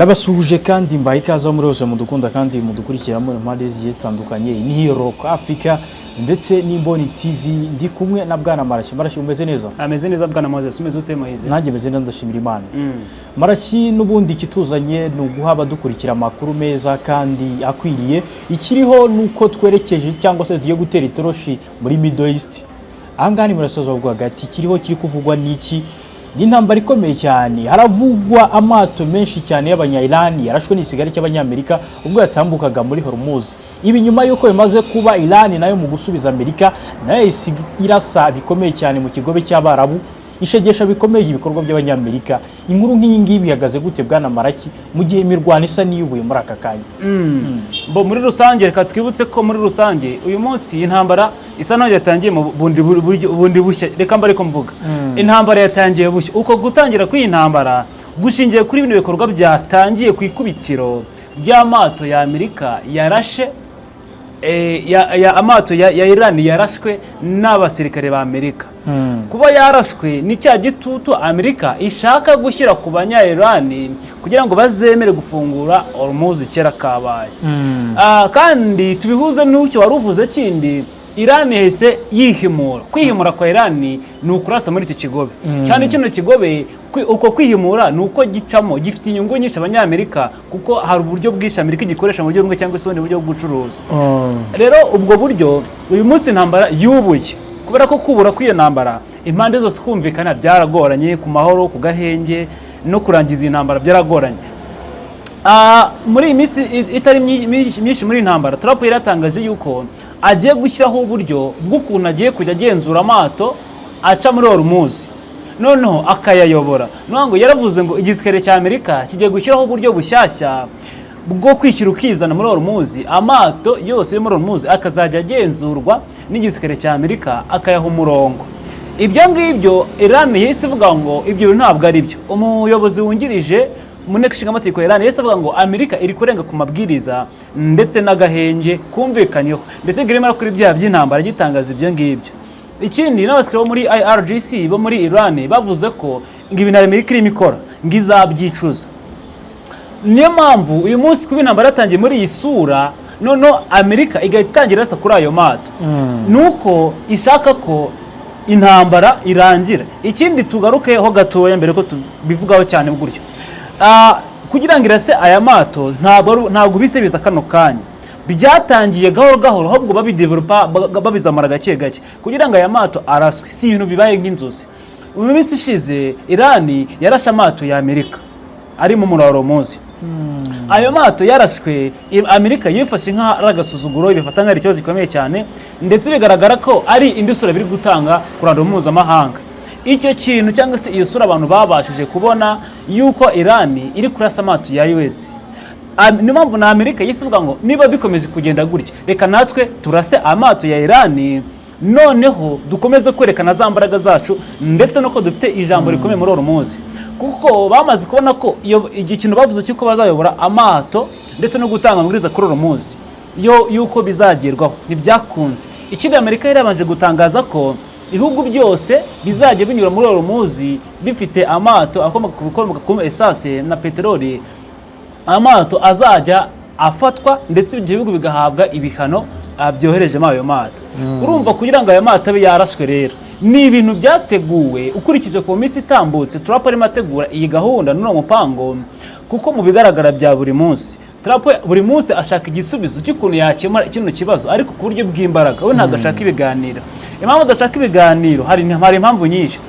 Ndabasuhuje kandi mbaye ikaze muri hose mudukunda kandi mudukurikira muri impande zigiye zitandukanye ni Rock Africa ndetse n'Imboni TV ndi kumwe na Bwana Marashyi umeze neza? Ameze neza Bwana Moses, umeze ute Moise? Nanjye meze neza ndashimira Imana. Marashyi n'ubundi kituzanye no guha abadukurikira makuru meza kandi akwiriye, ikiriho nuko twerekeje cyangwa se tugiye gutera itoroshi muri Middle East. Angani murasoza ubwo hagati kiriho kiri kuvugwa niki? Ni intambara ikomeye cyane, haravugwa amato menshi cyane y'abanya-Iran yarashwe n'isigari cy'abanyamerika ubwo yatambukaga muri Hormuz. Ibi nyuma yuko bimaze kuba Iran nayo mu gusubiza Amerika nayo irasa bikomeye cyane mu kigobe cy'Abarabu, ishegesha bikomeye ibikorwa by'abanyamerika. Inkuru nk'iyi ngiyi bihagaze gute Bwana Marashyi mu gihe imirwano isa n'iyubuye muri aka kanya? Bo muri rusange reka twibutse ko muri rusange uyu munsi intambara isa naho yatangiye mu bundi bushya. Reka mbare ko mvuga intambara yatangiye bushya. Uko gutangira kw'iyi ntambara gushingiye kuri bino bikorwa byatangiye ku ikubitiro by'amato ya Amerika yarashe amato ya Iran yarashwe n'abasirikare ba Amerika. Kuba yarashwe ni cya gitutu Amerika ishaka gushyira ku banya-Iran kugira ngo bazemere gufungura Hormuz kera kabaye. Kandi tubihuze n'ucyo waruvuze kindi, Iran yahise yihimura. Kwihimura kwa Iran ni ukurasa muri iki kigobe. Cyane kino kigobe uko kwihimura ni uko gicamo gifite inyungu nyinshi abanyamerika, kuko hari uburyo bwinshi Amerika igikoresha mu buryo bumwe cyangwa se ubundi buryo bwo gucuruza. Rero ubwo buryo uyu munsi intambara yubuye, kubera ko kubura kw'iyo ntambara impande zose kumvikana byaragoranye, ku mahoro, ku gahenge no kurangiza iyi ntambara byaragoranye. Muri iyi minsi itari myinshi muri intambara, Trump yaratangaje yuko agiye gushyiraho uburyo bw'ukuntu agiye kujya agenzura amato aca muri Hormuz, noneho akayayobora. Ngo yaravuze ngo igisirikare cya Amerika kigiye gushyiraho uburyo bushyashya bwo kwishyira ukizana muri Hormuz. Amato yose yo muri Hormuz akazajya agenzurwa n'igisirikare cya Amerika, akayaha umurongo. Ibyo ngibyo Iran yahise ivuga ngo ibyo ntabwo ari byo. Umuyobozi wungirije mu nteko ishinga amategeko ya Iran yahise avuga ngo Amerika iri kurenga ku mabwiriza ndetse n'agahenge kumvikanyeho, ndetse girema kuri ibyaha by'intambara gitangaza ibyo ngibyo. Ikindi n'abasirikare bo muri IRGC bo muri Iran bavuze ko ibintu Amerika irimo ikora ngo izabyicuza. Niyo mpamvu uyu munsi kuba intambara yatangiye muri iyi sura, noneho Amerika igatangira asa kuri ayo mato, nuko ishaka ko intambara irangira. Ikindi tugarukeho gatoya mbere ko tubivugaho cyane gutyo, kugira ngo irase aya mato ntabwo bise biza kano kanya, byatangiye gahoro gahoro, ahubwo babidevelopa babizamara gake gake kugira ngo aya mato araswe. Si ibintu bibaye nk'inzozi. Mu minsi ishize Iran yarashe amato ya Amerika ari mu murwa wa Hormuz. Ayo mato yarashwe, Amerika yifashe nk'aragasuzuguro, ibifata nk'ari ikibazo gikomeye cyane, ndetse bigaragara ko ari indi sura biri gutanga ku ruhando mpuzamahanga. Icyo kintu cyangwa se iyo sura abantu babashije kubona yuko Iran iri kurasa amato ya US. Niyo mpamvu na Amerika yisivuga ngo niba bikomeje kugenda gutya, reka natwe turase amato ya Iran, noneho dukomeze kwerekana za mbaraga zacu ndetse nuko dufite ijambo rikomeye muri Hormuz. Kuko bamaze kubona ko ikintu bavuze cyuko bazayobora amato ndetse no gutanga amabwiriza kuri Hormuz yuko bizagerwaho ntibyakunze. Ikindi Amerika yarabanje gutangaza ko ibihugu byose bizajya binyura muri Hormuz bifite amato akomoka ku bikomoka ku esase na peteroli, amato azajya afatwa ndetse ibyo bihugu bigahabwa ibihano byoherejemo ayo mato. Urumva kugira ngo ayo mato abe yarashwe rero ni ibintu byateguwe ukurikije ku minsi itambutse. Trump arimo ategura iyi gahunda n'uwo mupango, kuko mu bigaragara bya buri munsi Trump buri munsi ashaka igisubizo cy'ukuntu yakemura kino kibazo, ariko ku buryo bw'imbaraga. We ntabwo ashaka ibiganiro. Impamvu adashaka ibiganiro hari impamvu nyinshi.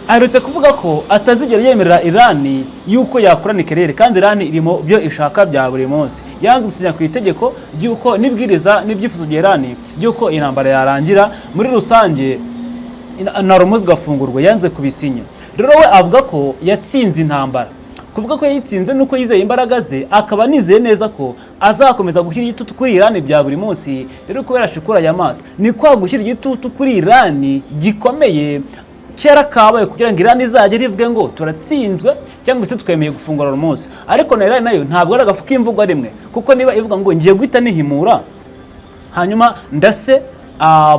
Aherutse kuvuga ko atazigera yemerera Iran yuko yakora nucleaire, kandi Iran irimo byo ishaka bya buri munsi. Yanze gusinya ku itegeko ry'uko nibwiriza n'ibyifuzo bya Iran by'uko intambara yarangira muri rusange na Hormuz gafungurwa, yanze kubisinya. Rero we avuga ko yatsinze intambara. Kuvuga ko yitsinze nuko yizeye imbaraga ze, akaba nizeye neza ko azakomeza gushyira igitutu kuri Iran bya buri munsi. Rero kubera shikura ya mato ni kwa gushyira igitutu kuri Iran gikomeye kera kabaye, kugira ngo Iran izajye rivuge ngo turatsinzwe cyangwa se twemeye gufungura Hormuz. Ariko na Iran nayo ntabwo ari agafuka imvugo rimwe, kuko niba ivuga ngo ngiye guhita nihimura hanyuma ndase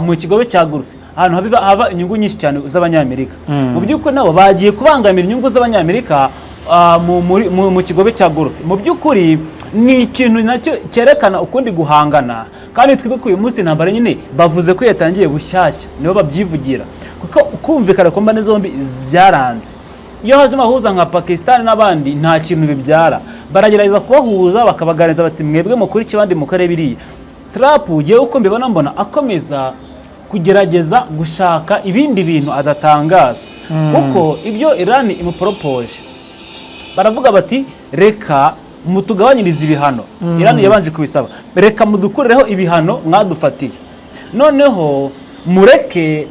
mu kigobe cya Gulf, ahantu haba inyungu nyinshi cyane z'abanyamerika, mu by'ukuri nabo bagiye kubangamira inyungu z'abanyamerika mu kigobe cya Gulf. Mu by'ukuri ni ikintu nacyo cyerekana ukundi guhangana, kandi twibuke uyu munsi intambara nyine bavuze ko yatangiye bushyashya, nibo babyivugira, kuko kumvikana ku mbane zombi byaranze. Iyo haje amahuza nka Pakistan n'abandi nta kintu bibyara, baragerageza kubahuza bakabaganiza bati mwebwe mukuri ikibandi mukare biriya. Trump yewe uko mbibona mbona akomeza kugerageza gushaka ibindi bintu adatangaza, kuko ibyo Iran imuporopoje baravuga bati reka mutugabanyirize ibihano. Iran yabanje kubisaba, reka mudukurireho ibihano mwadufatiye, noneho mureke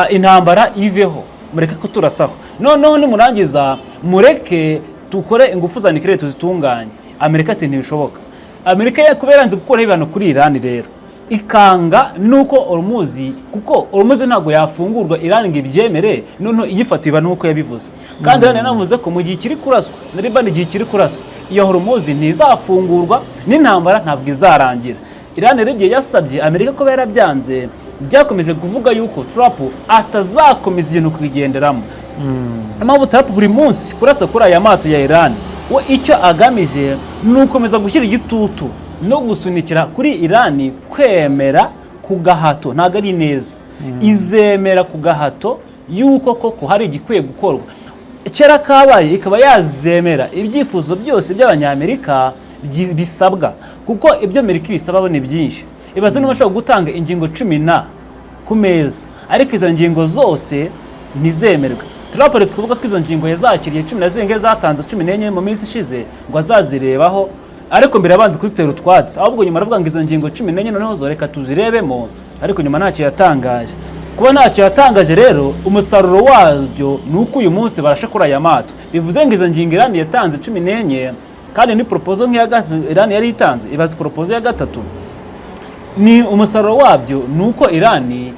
intambara iveho, mureke kuturasaho, noneho nimurangiza mureke tukore ingufu za nuclear tuzitunganye. Amerika ati ntibishoboka. Amerika kubera nzi gukora ibihano kuri Iran rero ikanga nuko Hormuz, kuko Hormuz ntago yafungurwa Iran ngo ibyemere, noneho igifata ibihano nkuko yabivuze. Kandi Iran yanavuze ko mu gihe kiri kuraswa na Liban igihe kiri kuraswa iyo Hormuz ntizafungurwa n'intambara ntabwo izarangira. Iran rero igihe yasabye Amerika ko yarabyanze, byakomeje kuvuga yuko Trump atazakomeza ibintu kubigenderamo. Impamvu Trump buri munsi kurasa kuri aya mato ya Iran, we icyo agamije ni ukomeza gushyira igitutu no gusunikira kuri Iran kwemera ku gahato, ntabwo ari neza, izemera ku gahato yuko koko hari igikwiye gukorwa. Kera kabaye ikaba yazemera ibyifuzo byose by'Abanyamerika bisabwa, kuko ibyo Amerika bisaba ni byinshi. Ibaze niba bashobora gutanga ingingo 10 ku meza, ariko izo ngingo zose ntizemerwa. Trump aretse kuvuga ko izo ngingo yazakiriye 10 zenge zatanze 14 mu minsi ishize ngo azazirebaho, ariko mbere yabanze kuzitera utwatsi, ahubwo nyuma aravuga ngo izo ngingo 14 noneho zo reka tuzirebemo, ariko nyuma ntacyo yatangaje. Kuba ntacyo yatangaje rero, umusaruro wabyo ni uko uyu munsi barashe kuri aya mato. Bivuze ngo izo ngingo Iran yatanze 14, kandi ni proposal nk'iya gatatu Iran yari itanze, ibaze proposal ya gatatu. Ni umusaruro wabyo ni uko Iran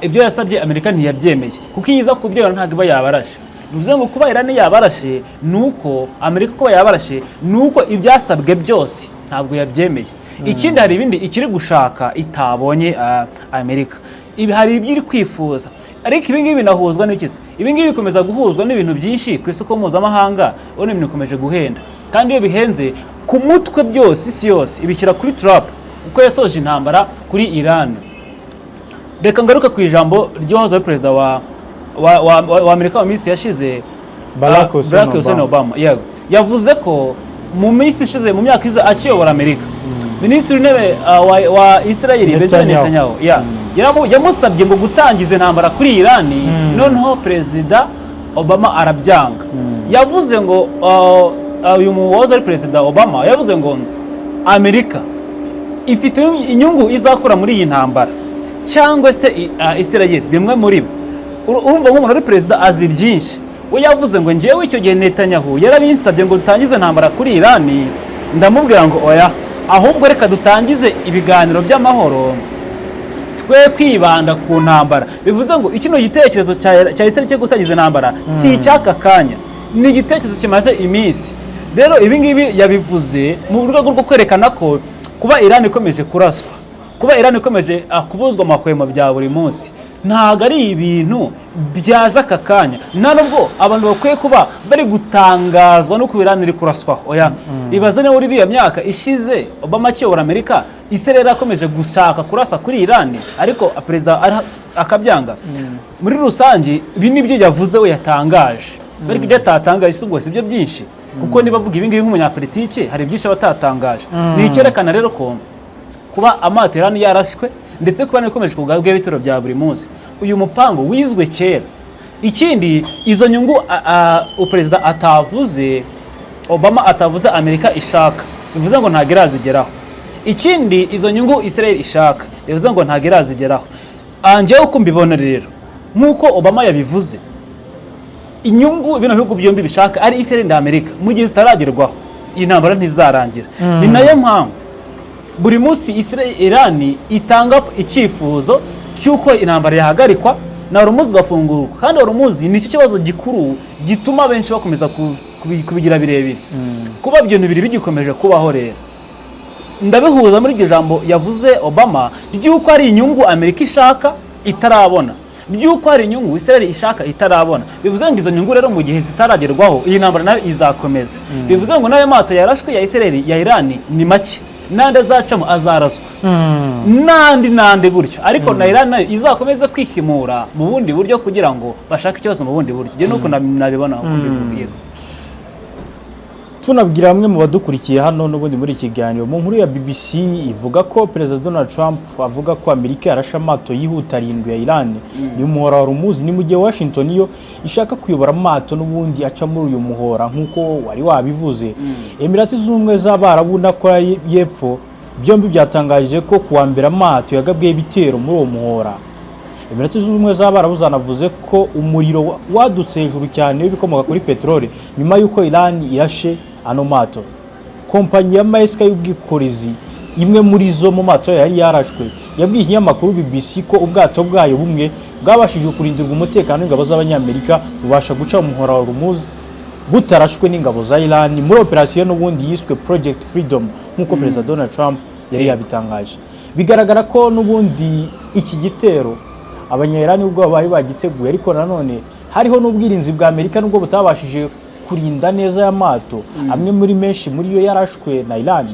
ibyo yasabye Amerika ntiyabyemeye, kuko iyiza kubyera ntabwo iba yabarashe. Bivuze ngo kuba Iran yabarashe nuko Amerika kuba yabarashe nuko ibyasabwe byose ntabwo yabyemeye. Ikindi hari ibindi ikiri gushaka itabonye Amerika. Ibi hari ibyo iri kwifuza, ariko ibi ngibi binahuzwa n'ikisi. Ibi ngibi bikomeza guhuzwa n'ibintu byinshi ku isoko mpuzamahanga, ubona ibintu bikomeje guhenda, kandi iyo bihenze ku mutwe byose isi yose ibishyira kuri Trump uko yasoje intambara kuri Iran. Reka ngaruka ku ijambo ry'uwahoze ari perezida wa Amerika mu minsi yashize, Barack Hussein Obama. Yavuze ko mu minsi ishize, mu myaka iza akiyobora Amerika, Minisitiri w'Intebe wa Israel Benjamin Netanyahu yamusabye ngo gutangiza intambara kuri Iran, noneho Perezida Obama arabyanga. Yavuze ngo uyu muwahoze ari Perezida Obama yavuze ngo Amerika ifite inyungu izakura muri iyi ntambara cyangwa se Israel, bimwe muri bo. Urumva nk'umuntu ari perezida azi byinshi. We yavuze ngo ngewe icyo gihe Netanyahu yarabinsabye ngo dutangize intambara kuri Iran, ndamubwira ngo oya, ahubwo reka dutangize ibiganiro by'amahoro, twe kwibanda ku ntambara. Bivuze ngo ikino gitekerezo cya Israel cyo gutangiza intambara si icyaka kanya, ni igitekerezo kimaze iminsi. Rero ibi ngibi yabivuze mu rwego rwo kwerekana ko kuba Iran ikomeje kuraswa, kuba Iran ikomeje kubuzwa amahwemo bya buri munsi, ntago ari ibintu byaje aka kanya. Nubwo abantu bakwiye kuba bari gutangazwa no kubirana iri kuraswa. Oya, ibaze ne muri iriya myaka ishize Obama akiyobora Amerika, Israel akomeje gushaka kurasa kuri Iran, ariko perezida akabyanga. Muri rusange ibi nibyo yavuze we yatangaje, ariko ibyo atatangaje si ubwo si byo byinshi, kuko niba avuga ibi ngibi nk'umunyapolitike hari byinshi batatangaje. Ni icyerekana rero ko kuba amato Iran yarashwe ndetse kuba nikomeje kugabwa ibitero bya buri munsi, uyu mupango wizwe kera. Ikindi, izo nyungu uperezida atavuze, Obama atavuze Amerika ishaka, bivuze ngo ntago irazigeraho. Ikindi, izo nyungu Israel ishaka, bivuze ngo ntago irazigeraho. Anjewe uko mbibona rero, nkuko Obama yabivuze, inyungu bino bihugu byombi bishaka ari Israel na Amerika, mu gihe zitaragerwaho iyi ntambara ntizarangira. Ni nayo mpamvu buri munsi Iran itanga icyifuzo cyuko intambara yahagarikwa na Hormuz gafungurwa, kandi Hormuz ni iki kibazo gikuru gituma benshi bakomeza kubigira birebire. Kuba ibyo bintu biri bigikomeje kubaho rero, ndabihuza muri iryo jambo yavuze Obama ryuko ari inyungu Amerika ishaka itarabona. by'uko hari inyungu Israel ishaka itarabona. Bivuze ngo izo nyungu rero mu gihe zitaragerwaho iyi ntambara nayo izakomeza. Bivuze ngo n'ayo mato yarashwe ya Israel ya Iran ni make, nande azacamo azaraswa nandi gutyo, ariko na Iran nayo izakomeza kwihimura mu bundi buryo kugira ngo bashake ikibazo mu bundi buryo. Je nuko nabibona uko mbivugiye. Tunabwira bamwe mu badukurikiye hano n'ubundi muri ikiganiro mu nkuru ya BBC ivuga ko Perezida Donald Trump avuga ko Amerika yarashe amato yihuta 7 ya Iran ni umuhora wa Hormuz, ni mu gihe Washington yo ishaka kuyobora amato n'ubundi aca muri uyu muhora nk'uko wari wabivuze. Emirati z'Ubumwe z'Abarabu na Korea y'Epfo byombi byatangaje ko kuwa mbere amato yagabwe ibitero muri uwo muhora. Emirati z'Ubumwe z'Abarabu zanavuze ko umuriro wadutse hejuru cyane w'ibikomoka kuri peteroli nyuma y'uko Iran irashe ano mato. Kompanyi ya Maersk y'ubwikorezi imwe muri zo mu mato yari yarashwe yabwiye ikinyamakuru BBC ko ubwato bwayo bumwe bwabashije kurindirwa umutekano w'ingabo z'Abanyamerika bubasha guca mu muhora wa Hormuz butarashwe n'ingabo za Iran muri operation n'ubundi yiswe Project Freedom nk'uko Perezida Donald Trump yari yabitangaje. Bigaragara ko n'ubundi iki gitero Abanya-Iran ubwo bari bagiteguye, ariko nanone hariho n'ubwirinzi bwa Amerika nubwo butabashije kurinda neza y'amato amwe muri menshi muri yo yarashwe na Iran.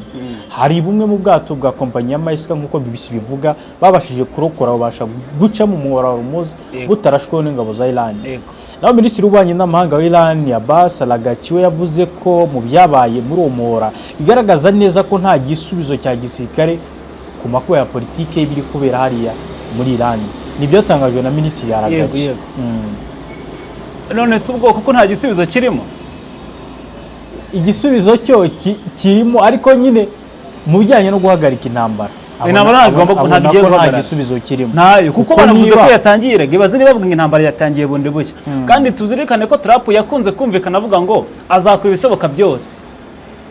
Hari bumwe mu bwato bwa kompanyi ya Maersk nk'uko BBC bivuga babashije kurokora babasha guca mu muhora wa Hormuz butarashwe n'ingabo za Iran. Naho Minisitiri w'Ububanyi n'Amahanga wa Iran Abbas Araghchi we yavuze ko mu byabaye muri uwo muhora bigaragaza neza ko nta gisubizo cya gisirikare ku makuba ya politike biri kubera hariya muri Iran. Nibyo tangajwe na Minisitiri Araghchi. None se ubwo kuko nta gisubizo kirimo? Igisubizo cyo kirimo, ariko nyine mu bijyanye no guhagarika intambara intambara nta gisubizo kirimo nayo, kuko banavuze ko yatangiye ibaze bavuga ngo intambara yatangiye bundi bushya. Kandi tuzirikane ko Trump yakunze kumvikana avuga ngo azakora ibishoboka byose,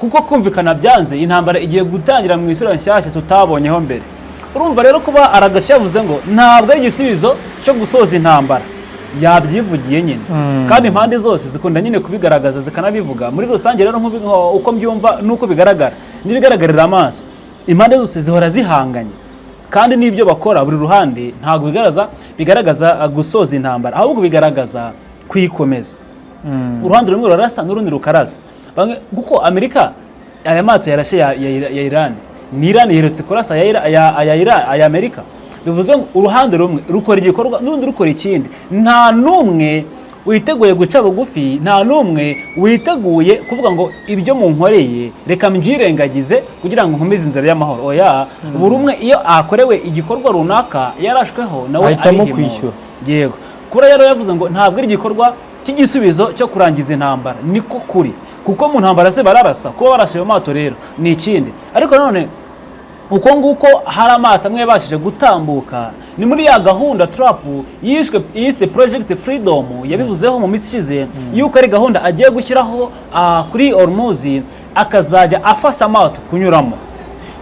kuko kumvikana byanze intambara igiye gutangira mu isura nshyashya tutabonyeho mbere. Urumva rero kuba Araghchi yavuze ngo ntabwo ari igisubizo cyo gusoza intambara, yabyivugiye nyine. Kandi impande zose zikunda nyine kubigaragaza zikanabivuga muri rusange. Rero uko mbyumva nuko bigaragara n'ibigaragarira amaso, impande zose zihora zihanganye, kandi n'ibyo bakora buri ruhande ntabwo bigaragaza gusoza intambara, ahubwo bigaragaza kuyikomeza. Uruhande rumwe rurarasa n'urundi rukarasa, kuko Amerika aya mato yarashe ya Iran, ni Iran iherutse kurasa aya Amerika. Bivuze ngo uruhande rumwe rukora igikorwa n'urundi rukora ikindi. Nta numwe witeguye guca bugufi, nta numwe witeguye kuvuga ngo ibyo munkoreye reka mbyirengagize kugira ngo nkomeze inzira y'amahoro. Oya, buri umwe iyo akorewe igikorwa runaka yarashweho nawe ahitamo kwishyura. Yego, kuri rero yavuze ngo ntabwo ari igikorwa cy'igisubizo cyo kurangiza intambara, niko kuri, kuko mu ntambara se bararasa, kuba barashe mu mato rero ni ikindi. Ariko none uko nguko hari amato amwe yabashije gutambuka, ni muri ya gahunda Trump yise Project Freedom yabivuzeho mu minsi ishize, yuko ari gahunda agiye gushyiraho kuri Hormuz akazajya afasha amato kunyuramo.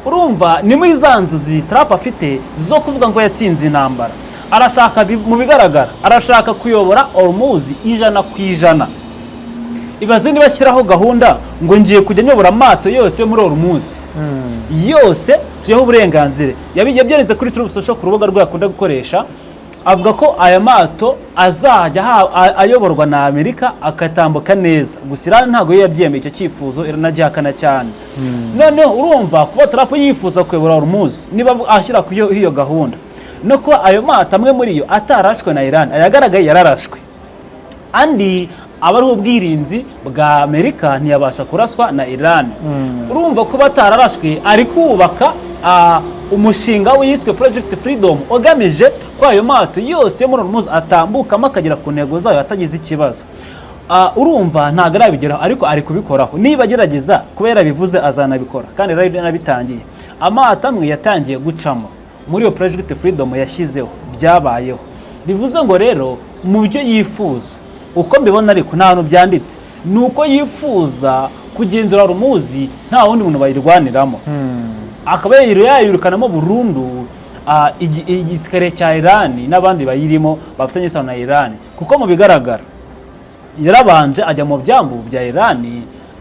Urumva ni muri za nzozi Trump afite zo kuvuga ngo yatsinze intambara. Arashaka mu bigaragara arashaka kuyobora Hormuz 100%. Ibaze niba ashyiraho gahunda ngo ngiye kujya nyobora amato yose muri Hormuz yose tuyeho uburenganzire. Yabyeretse kuri Truth Social ku rubuga rwe akunda gukoresha, avuga ko aya mato azajya ayoborwa na Amerika akatambuka neza. Gusa Iran ntago yabyemeye icyo cyifuzo, iranajyakana cyane. Noneho urumva kuba Trump yifuza kuyobora Hormuz, niba ashyira ku iyo gahunda no kuba ayo mato amwe muri yo atarashwe na Iran, ayagaragaye yararashwe, andi abariho ubwirinzi bwa Amerika ntiyabasha kuraswa na Iran. Urumva ko batararashwe ari kubaka umushinga wiswe Project Freedom ugamije ko ayo mato yose yo muri Hormuz atambukamo akagera ku ntego zayo atagize ikibazo. Urumva ntago arabigeraho, ariko ari kubikoraho. Niba agerageza kubera bivuze azanabikora, kandi rero nabitangiye. Amato amwe yatangiye gucamo muri iyo Project Freedom yashyizeho, byabayeho. Bivuze ngo rero mu byo yifuza, uko mbibona ariko nta hantu byanditse, nuko yifuza kugenzura Hormuz nta wundi muntu bayirwaniramo. Akaba yayirukanamo burundu igisirikare cya Iran n'abandi bayirimo bafitanye isano na Iran, kuko mu bigaragara yarabanje ajya mu byambu bya Iran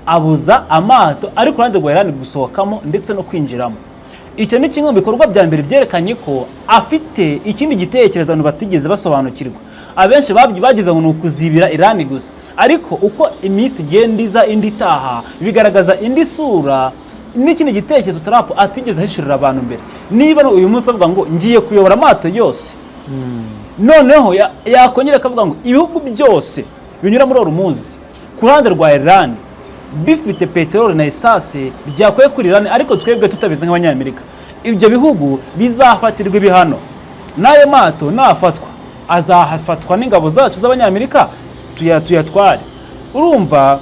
abuza amato ari ku ruhande rwa Iran gusohokamo ndetse no kwinjiramo. icyo ni kimwe mu bikorwa bya mbere byerekanye ko afite ikindi gitekerezo abantu batigeze basobanukirwa. Abenshi bagize ngo ni ukuzibira Irani gusa, ariko uko iminsi igenda iza indi itaha bigaragaza indi sura n'ikindi gitekerezo Trump atigeze ahishurira abantu mbere. Niba uyu munsi avuga ngo ngiye kuyobora amato yose, noneho yakongera akavuga ngo ibihugu byose binyura muri Hormuz ku ruhande rwa Iran bifite peteroli na esase byakwiye kuri Iran, ariko twebwe tutabizi nk'abanyamerika, ibyo bihugu bizafatirwa ibihano. N'ayo mato nafatwa azahafatwa n'ingabo zacu z'abanyamerika tuyatware. Urumva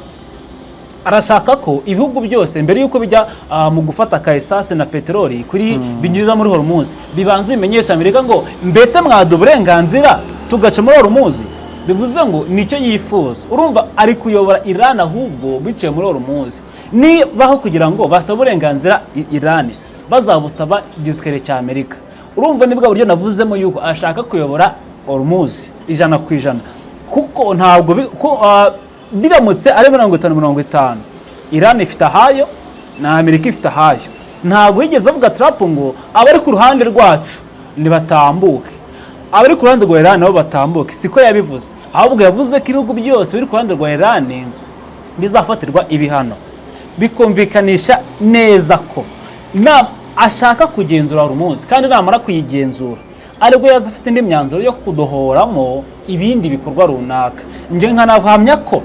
arashaka ko ibihugu byose mbere yuko bijya mu gufata ka esase na peteroli kuri binyuriza muri Hormuz bibanza bimenyesha Amerika ngo mbese mwadu uburenganzira tugaca muri Hormuz. Bivuze ngo nicyo yifuza. Urumva ari kuyobora Iran ahubwo biciye muri Hormuz. Nibaho kugira ngo basaba uburenganzira Iran bazabusaba igisirikare cya Amerika. Urumva nibwo buryo navuzemo yuko ashaka kuyobora Hormuz 100%, kuko ntabwo biramutse ari 50-50 Iran ifite ahayo na Amerika ifite ahayo. Ntabwo yigeze avuga Trump ngo abari ku ruhande rwacu nibatambuke, abari ku ruhande rwa Iran nabo batambuke. Siko yabivuze, ahubwo yavuze ko ibihugu byose biri ku ruhande rwa Iran bizafatirwa ibihano, bikumvikanisha neza ko ashaka kugenzura Hormuz, kandi namara kuyigenzura aribwo yazafite indi myanzuro yo kudohoramo ibindi bikorwa runaka. Nge nkanahamya ko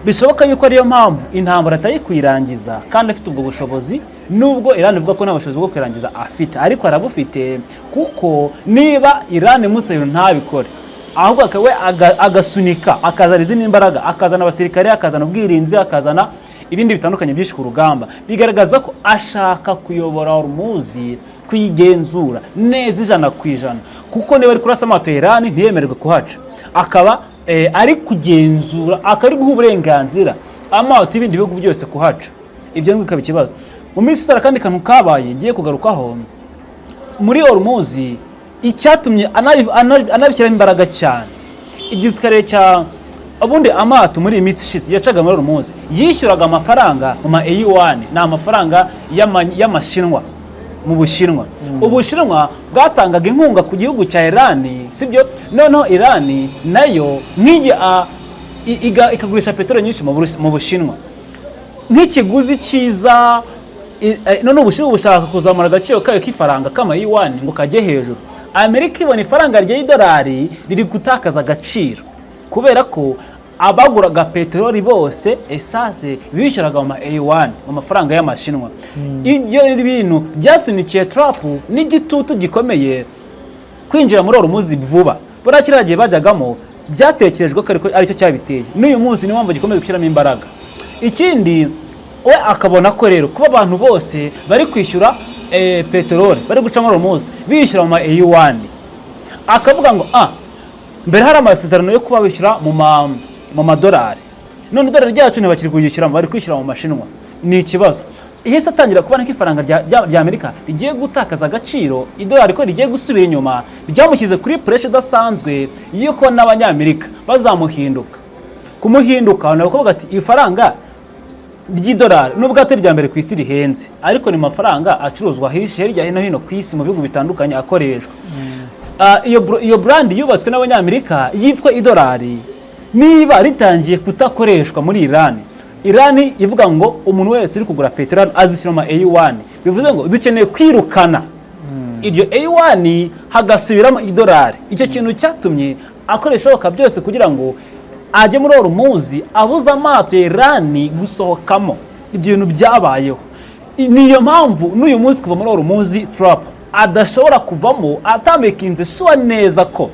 bishoboka yuko ariyo mpamvu intambara atayikwirangiza kandi afite ubwo bushobozi, nubwo Iran ivuga ko nta bushobozi bwo kwirangiza afite, ariko arabufite. Kuko niba Iran musayiro ntabikore, ahubwo akawe agasunika, akazana izindi imbaraga, akazana abasirikare, akazana ubwirinzi, akazana ibindi bitandukanye byinshi ku rugamba, bigaragaza ko ashaka kuyobora Hormuz, kuyigenzura neza 100%. Kuko niba ari kurasa amato Iran ntiyemererwe kuhaca, akaba ari kugenzura, akari guha uburenganzira amato y'ibindi bihugu byose kuhaca. Ibyo ngo bikaba ikibazo. Mu minsi sara kandi kantu kabaye ngiye kugarukaho muri Hormuz, icyatumye anabishyiraho imbaraga cyane igisirikare cya ubundi amato muri iyi minsi ishize yacaga muri Hormuz yishyuraga amafaranga mu ma A1, ni amafaranga y'amashinwa mu Bushinwa. Ubushinwa bwatangaga inkunga ku gihugu cya Iran, sibyo? Noneho Iran nayo ikagurisha peteroli nyinshi mu Bushinwa nk'ikiguzi cyiza. None Ubushinwa bushaka kuzamura agaciro kayo k'ifaranga kama A1 ngo kajye hejuru. Amerika ibona ifaranga ry'idolari riri gutakaza agaciro kubera ko abaguraga peteroli bose esase bishyuraga mu A1 mu mafaranga y'amashinwa. Ibyo bintu byasunikiye Trump n'igitutu gikomeye kwinjira muri Hormuz vuba. Barakiragiye bajyagamo byatekerejwe ko ari cyo cyabiteye. N'uyu munsi ni mpamvu gikomeye gushyiramo imbaraga. Ikindi we akabona ko rero kuba abantu bose bari kwishyura peteroli bari guca muri Hormuz bishyura mu A1, akavuga ngo mbere hari amasezerano yo kuba bishyura mu madolari, none idolari ryacu ntibakiri kuyishyura, bari kwishyura mu mashinwa. Ni ikibazo. Ihese atangira kubona ko ifaranga rya Amerika rigiye gutakaza agaciro, idolari ko rigiye gusubira inyuma, ryamushyize kuri pressure idasanzwe yuko n'abanyamerika bazamuhinduka. Kumuhinduka nakuvuga ati ifaranga ry'idolari nubwo atari rya mbere ku isi rihenze, ariko ni mafaranga acuruzwa hirya no hino ku isi mu bihugu bitandukanye akoreshwa. Iyo brand yubatswe n'abanyamerika yitwa idolari, niba ritangiye kutakoreshwa muri Iran ivuga ngo umuntu wese uri kugura peteroli azishyira mu A1, bivuze ngo dukeneye kwirukana iryo A1 hagasubiramo idolari. Icyo kintu cyatumye akoresha byose kugira ngo ajye muri Hormuz abuza amato ya Iran gusohokamo. Ibyo bintu byabayeho. Niyo mpamvu n'uyu munsi kuva muri Hormuz Trump adashobora kuvamo atamekinze sure neza ko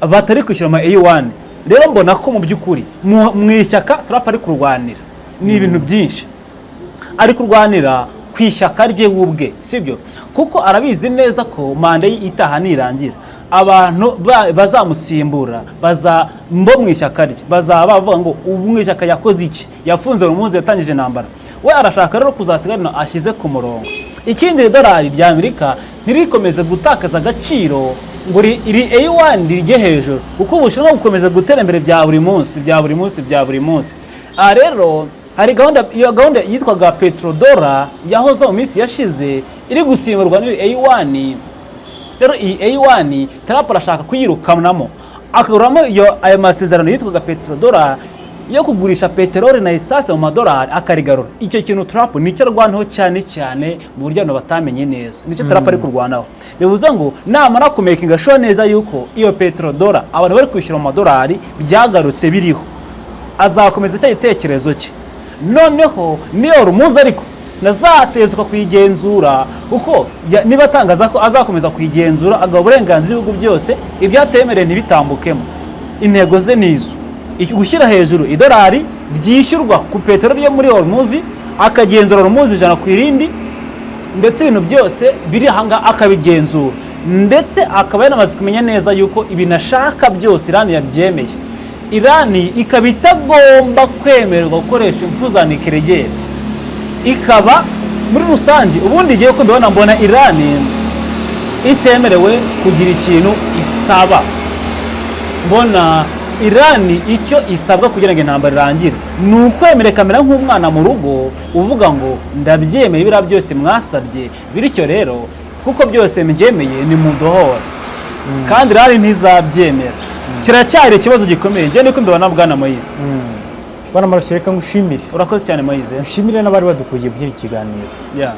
batari kwishyura mu A1. Rero mbona ko mu by'ukuri mu ishyaka Trump ari kurwanira ni ibintu byinshi. Ari kurwanira ku ishyaka rye ubwe, sibyo? Kuko arabizi neza ko manda itaha nirangira abantu bazamusimbura mbo mu ishyaka rye bazaba bavuga ngo ubu mu ishyaka yakoze iki, yafunze Hormuz, yatangije intambara. We arashaka rero kuzasigarana ashyize ku murongo. Ikindi idolari rya Amerika ntirikomeze gutakaza agaciro ngo iri A1 rijye hejuru, kuko Ubushinwa bukomeza gutera imbere bya buri munsi. Rero hari iyo gahunda yitwaga petrodora yahoze mu minsi yashize iri gusimburwa n'iyi A1. Rero iyi A1 Trump arashaka kuyirukanamo akakuramo ayo masezerano yitwaga petrodora yo kugurisha peteroli na esase mu madolari akarigarura. Icyo kintu Trump nicyo arwanaho cyane cyane mu buryo abantu batamenye neza, nicyo Trump ari kurwanaho. Bivuze ngo namara kumekinga sure neza yuko iyo petrodora abantu bari kwishyura mu madolari byagarutse biriho, azakomeza icyo gitekerezo cye. Noneho niyo Hormuz ariko nazatezwa kuyigenzura uko niba atangaza ko azakomeza kuyigenzura agaba uburenganzira ibihugu byose ibyatemereye ntibitambukemo. Intego ze nizo gushyira hejuru idolari ryishyurwa ku peteroli yo muri Hormuz, akagenzura Hormuz ijana ku irindi, ndetse ibintu byose biri ahanga akabigenzura, ndetse akaba yanamaze kumenya neza yuko ibintu ashaka byose Iran yabyemeye. Iran ikaba itagomba kwemererwa gukoresha impfu za nucleaire, ikaba muri rusange ubundi igiye ko mbona Iran itemerewe kugira ikintu isaba. Mbona Iran icyo isabwa kugira ngo intambara irangire ni ukwemera kamera nk'umwana mu rugo uvuga ngo ndabyemeye bira byose mwasabye, bityo rero kuko byose mbyemeye ni mudohora. Kandi Iran ntizabyemera. Kiracyari ikibazo gikomeye. Je niko mbibona Bwana Moise. Bwana Marshal, reka ngushimire. Urakoze cyane Moise. Ngushimire n'abari badukuye by'iki kiganiro. Yeah.